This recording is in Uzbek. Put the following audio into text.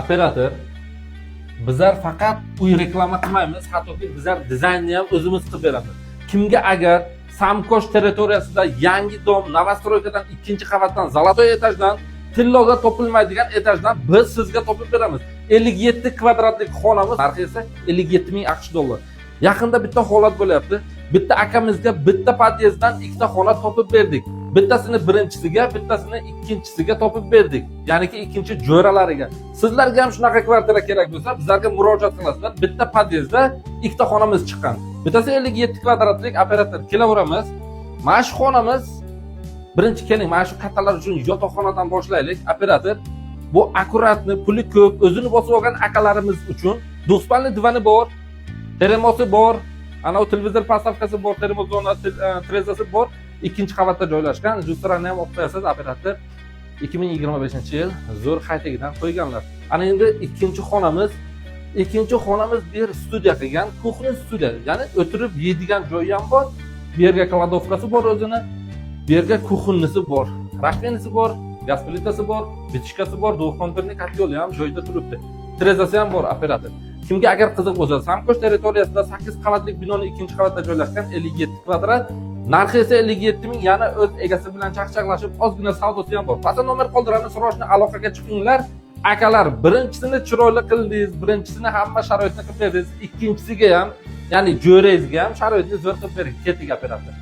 Operator, bizlar faqat uy reklama qilmaymiz, hattoki bizlar dizaynni ham o'zimiz qilib beramiz. Kimga agar Samkosh territoriyasida yangi dom Novostroykadan 2-qavatdan Zolotoy etajdan tilloga topilmaydigan etajdan biz sizga topib beramiz. 57 kvadratlik xonamiz narxi esa 57,000 AQSh dollar. Yaqinda bitta holat bo'lyapti. Bitta akamizga bitta podyezddan ikkita xona topib berdik. Bittasini birinchisiga, bittasini ikkinchisiga topib berdik. Ya'niki ikkinchi jo'ralariga. Sizlarga ham shunaqa kvartira kerak bo'lsa, bizlarga murojaat qilasizlar. Bitta podyezdda ikkita xonamiz chiqqan. Bittasi 57 kvadratlik. Operator, kelaveramiz. Mana shu xonamiz birinchi keling, mana shu kattalar uchun yotoqxonadan boshlaylik. Operator, bu akkuratni, puli ko'p, o'zini bosib olgan akalarimiz uchun do'spalli divani bor, teremosi bor, ana u televizor postavkasi bor, termos zona, trezasi bor. 2-qavatda joylashgan. Justrani ham olib qo'yasiz. Operator 2025-yil zo'r haytagidan qo'yganlar. Ana endi ikkinchi xonamiz bir studiya qilgan, kuxna studiya. Ya'ni o'tirib yeydigan joyi ham bor. Bu yerga kladovkasi bor o'zini. Bu yerga kuxnisi bor, rakvenisi bor, gaz plitasi bor, bitishkasi bor, do'xontirni kotyoli ham joyida turibdi. Trezasi ham bor. Operator, kimga agar qiziq bo'lsa, Samkosh territoriyasida 8 qavatlik binoni 2-qavatda joylashgan, 57 kvadrat. Narxi esa 57,000, yana o'z egasi bilan chaqchaqlashib, ozgina savdosi ham bor. Pastda nomer qoldiramiz, srochni aloqaga chiqinglar. Akalar, birinchisini chiroyli qildingiz, birinchisini hamma sharoitni qilib berdingiz, ikkinchisiga ham, ya'ni jo'rangizga ham sharoitni zo'r qilib bering. Keting operator.